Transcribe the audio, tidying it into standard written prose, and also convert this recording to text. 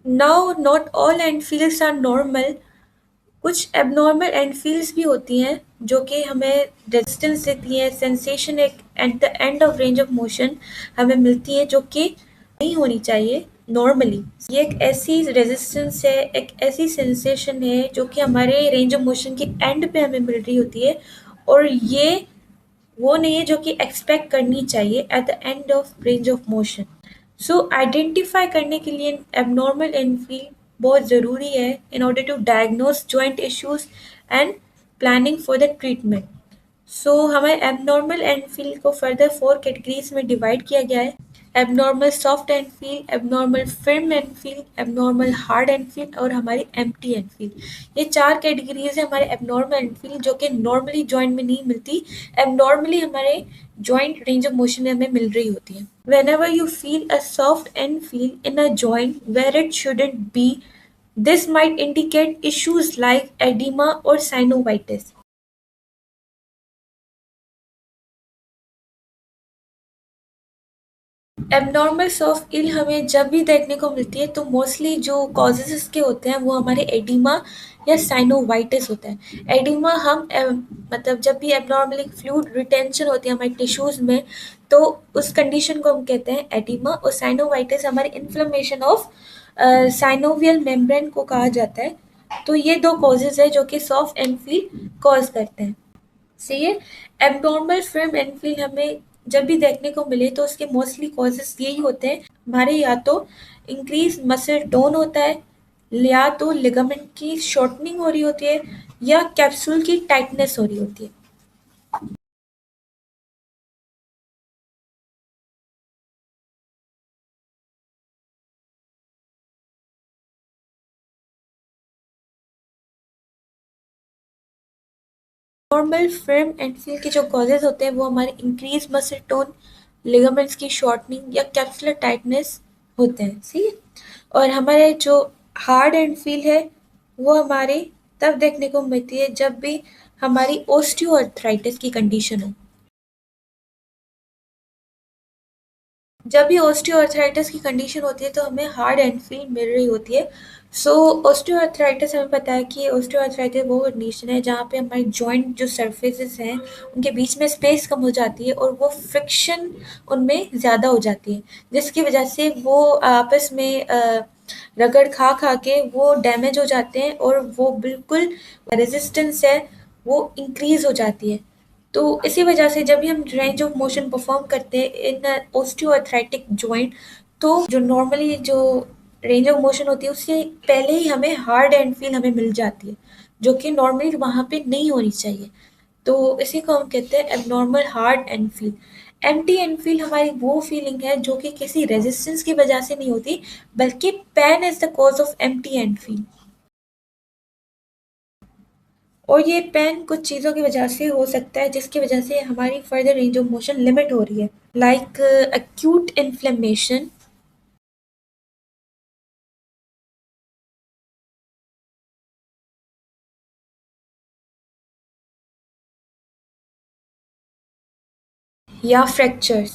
Now not all end feels are normal. कुछ abnormal end feels भी होती हैं जो कि हमें रेजिस्टेंस देती हैं, सेंसेशन एक eight the end of range of motion हमें मिलती है जो कि नहीं होनी चाहिए नॉर्मली। ये एक ऐसी रेजिस्टेंस है, एक ऐसी सेंसेशन है जो कि हमारे रेंज ऑफ मोशन के एंड पे हमें मिल रही होती है, और ये वो नहीं है जो कि एक्सपेक्ट करनी चाहिए at the end of range of motion. So identify करने के लिए एबनॉर्मल एनफील बहुत ज़रूरी है in order to diagnose joint issues and planning for the treatment. So हमारे एबनॉर्मल एनफील को फर्दर 4 कैटेगरीज में डिवाइड किया गया है। Abnormal soft end feel, abnormal firm end feel, abnormal hard end feel और हमारी एम्प्टी एनफील। ये 4 कैटेगरीज है हमारे एबनॉर्मल एनफील जो कि नॉर्मली जॉइंट में नहीं मिलती, एबनॉर्मली हमारे जॉइंट रेंज ऑफ मोशन में हमें मिल रही होती है। Whenever you feel a soft end feel in a joint where it shouldn't be, this might indicate issues like edema or synovitis. Abnormal soft इल हमें जब भी देखने को मिलती है तो मोस्टली जो कॉजेज इसके होते हैं वो हमारे एडिमा या साइनोवाइटिस होता है। एडिमा हम मतलब जब भी एबनॉर्मली फ्लूइड रिटेंशन होती है हमारे टिश्यूज में, तो उस कंडीशन को हम कहते हैं एडिमा, और साइनोवाइटिस हमारे इन्फ्लेमेशन ऑफ साइनोवियल मेम्ब्रेन को कहा जाता है। तो ये दो कॉजेज है जो कि सॉफ्ट एनफील कॉज करते हैं। सही है। एब्नॉर्मल फिल्म एनफील हमें जब भी देखने को मिले तो उसके मोस्टली कॉजेस यही होते हैं हमारे, या तो इंक्रीज मसल टोन होता है, या तो लिगामेंट की शॉर्टनिंग हो रही होती है, या कैप्सूल की टाइटनेस हो रही होती है। नॉर्मल फिल्म एनफील के जो कॉजेज होते हैं वो हमारे इंक्रीज मसल टोन, लिगामेंट्स की शॉर्टनिंग या कैप्सुलर टाइटनेस होते हैं। सही है। और हमारे जो हार्ड एनफील है वो हमारे तब देखने को मिलती है जब भी हमारी ओस्टियोआर्थराइटिस की कंडीशन हो। जब भी ओस्टियोआर्थराइटिस की कंडीशन होती है तो हमें हार्ड एनफील मिल रही होती है। सो ओस्टियोआर्थराइटिस हमें पता है कि ओस्टियोआर्थराइटिस वो कंडीशन है जहाँ पे हमारे जॉइंट जो सरफेसेस हैं उनके बीच में स्पेस कम हो जाती है और वो फ्रिक्शन उनमें ज़्यादा हो जाती है, जिसकी वजह से वो आपस में रगड़ खा खा के वो डैमेज हो जाते हैं और वो बिल्कुल रेजिस्टेंस है वो इंक्रीज हो जाती है। तो इसी वजह से जब भी हम रेंज ऑफ मोशन परफॉर्म करते हैं इन ओस्टियोआर्थराइटिक जॉइंट, तो जो नॉर्मली जो रेंज ऑफ मोशन होती है उससे पहले ही हमें हार्ड एंड फील हमें मिल जाती है जो कि नॉर्मली वहाँ पे नहीं होनी चाहिए। तो इसी को हम कहते हैं abnormal hard and feel. Empty end feel हमारी वो फीलिंग है जो कि किसी रेजिस्टेंस की वजह से नहीं होती, बल्कि pain is the cause of empty end feel. और ये पेन कुछ चीज़ों की वजह से हो सकता है जिसकी वजह से हमारी further range of motion limit हो रही है, लाइक acute inflammation, या फ्रैक्चर्स।